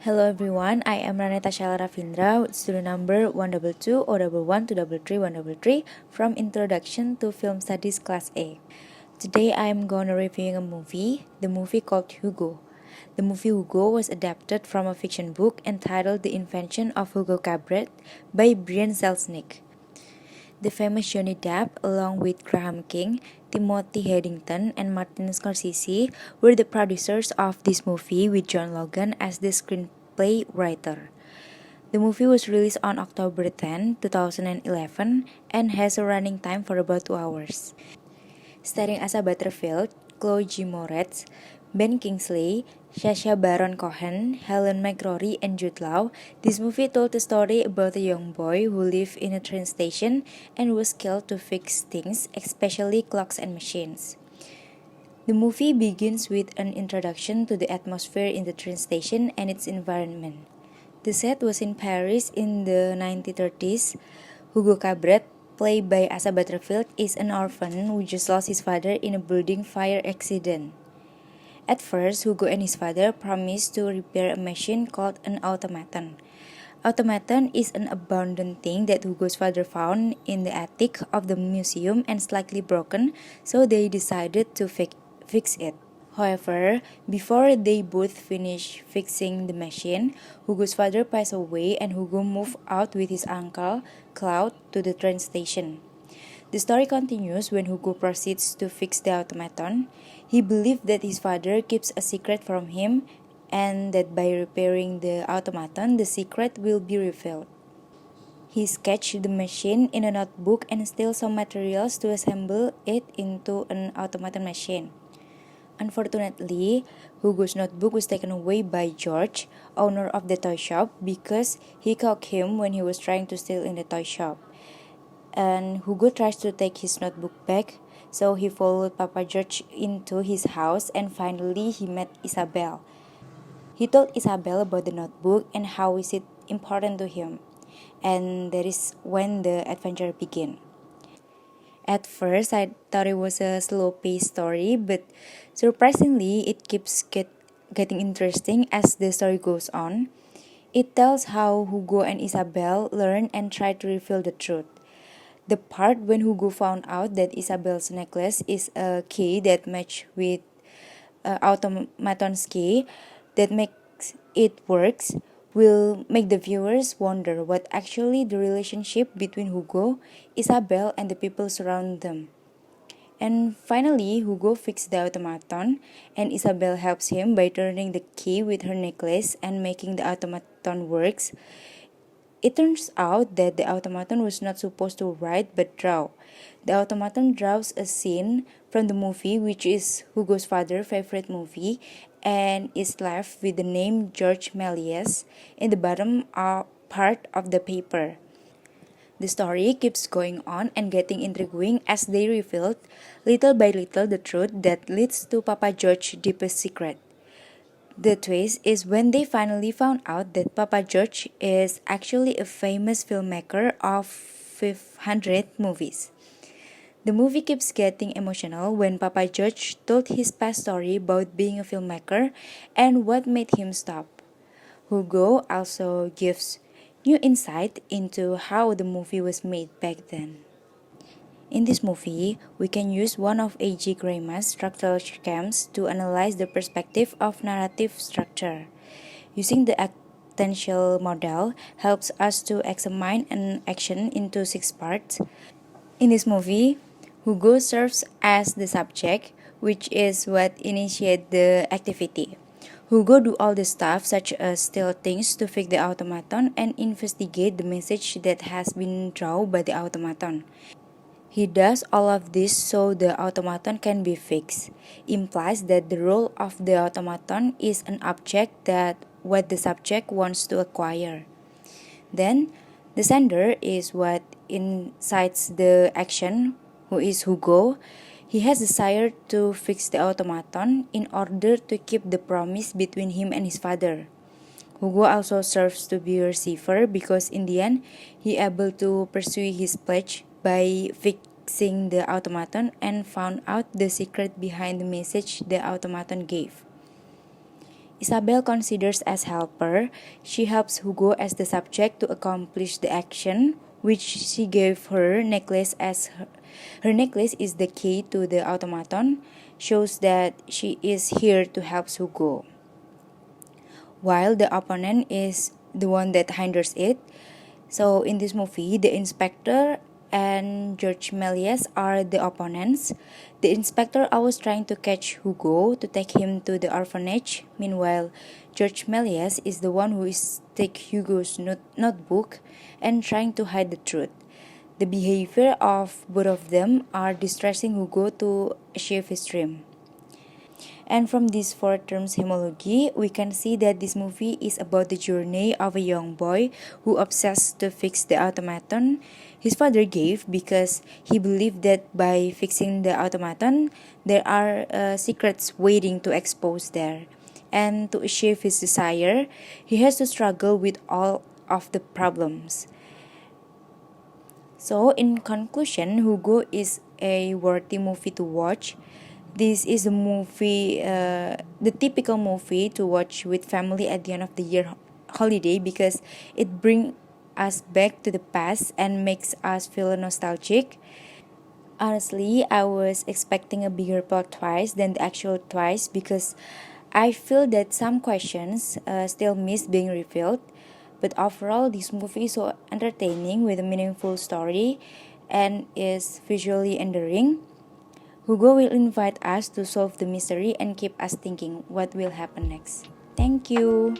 Hello everyone, I am Ranetta Shella Rafindra with student number 122 011 from Introduction to Film Studies Class A. Today I am going to review a movie, the movie called HUGO. The movie HUGO was adapted from a fiction book entitled The Invention of Hugo Cabret by Brian Selznick. The famous Johnny Depp, along with Graham King, Timothy Hedington, and Martin Scorsese, were the producers of this movie with John Logan as the screenplay writer. The movie was released on October 10, 2011, and has a running time for about 2 hours. Starring Asa Butterfield, Chloe G. Moretz, Ben Kingsley, Sacha Baron Cohen, Helen McCrory, and Jude Law, this movie told a story about a young boy who lived in a train station and was skilled to fix things, especially clocks and machines. The movie begins with an introduction to the atmosphere in the train station and its environment. The set was in Paris in the 1930s. Hugo Cabret, played by Asa Butterfield, is an orphan who just lost his father in a building fire accident. At first, Hugo and his father promise to repair a machine called an automaton. Automaton is an abandoned thing that Hugo's father found in the attic of the museum and slightly broken, so they decided to fix it. However, before they both finish fixing the machine, Hugo's father passed away and Hugo moved out with his uncle, Claude, to the train station. The story continues when Hugo proceeds to fix the automaton. He believed that his father keeps a secret from him and that by repairing the automaton, the secret will be revealed. He sketched the machine in a notebook and stole some materials to assemble it into an automaton machine. Unfortunately, Hugo's notebook was taken away by George, owner of the toy shop, because he caught him when he was trying to steal in the toy shop. And Hugo tries to take his notebook back, so he followed Papa George into his house and finally he met Isabel. He told Isabel about the notebook and how is it important to him. And that is when the adventure began. At first, I thought it was a slow-paced story, but surprisingly, it keeps getting interesting as the story goes on. It tells how Hugo and Isabel learn and try to reveal the truth. The part when Hugo found out that Isabel's necklace is a key that matches with automaton's key that makes it works will make the viewers wonder what actually the relationship between Hugo, Isabel, and the people surround them. And finally, Hugo fixed the automaton, and Isabel helps him by turning the key with her necklace and making the automaton works. It turns out that the automaton was not supposed to write but draw. The automaton draws a scene from the movie, which is Hugo's father's favorite movie, and is left with the name George Méliès in the bottom part of the paper. The story keeps going on and getting intriguing as they reveal little by little the truth that leads to Papa George's deepest secret. The twist is when they finally found out that Papa George is actually a famous filmmaker of 500 movies. The movie keeps getting emotional when Papa George told his past story about being a filmmaker and what made him stop. Hugo also gives new insight into how the movie was made back then. In this movie, we can use one of A.G. Greima's structural schemes to analyze the perspective of narrative structure. Using the attentional model helps us to examine an action into 6 parts. In this movie, Hugo serves as the subject, which is what initiates the activity. Hugo do all the stuff such as steal things to fix the automaton and investigate the message that has been drawn by the automaton. He does all of this so the automaton can be fixed. Implies that the role of the automaton is an object that what the subject wants to acquire. Then, the sender is what incites the action, who is Hugo. He has desire to fix the automaton in order to keep the promise between him and his father. Hugo also serves to be a receiver because in the end, he able to pursue his pledge by fixing the automaton and found out the secret behind the message the automaton gave. Isabel considers as helper. She helps Hugo as the subject to accomplish the action, which she gave her necklace as her necklace is the key to the automaton, shows that she is here to help Hugo. While the opponent is the one that hinders it. So in this movie, the inspector and George Méliès are the opponents. The inspector always trying to catch Hugo to take him to the orphanage. Meanwhile, George Méliès is the one who is take Hugo's notebook and trying to hide the truth. The behavior of both of them are distressing Hugo to achieve his dream. And from this four terms homology, we can see that this movie is about the journey of a young boy who obsessed to fix the automaton his father gave because he believed that by fixing the automaton, there are secrets waiting to expose there. And to achieve his desire, he has to struggle with all of the problems. So, in conclusion, Hugo is a worthy movie to watch. This is a movie, the typical movie to watch with family at the end of the year holiday because it brings us back to the past and makes us feel nostalgic. Honestly, I was expecting a bigger plot twist than the actual twist because I feel that some questions still miss being revealed. But overall, this movie is so entertaining with a meaningful story and is visually endearing. Hugo will invite us to solve the mystery and keep us thinking what will happen next. Thank you.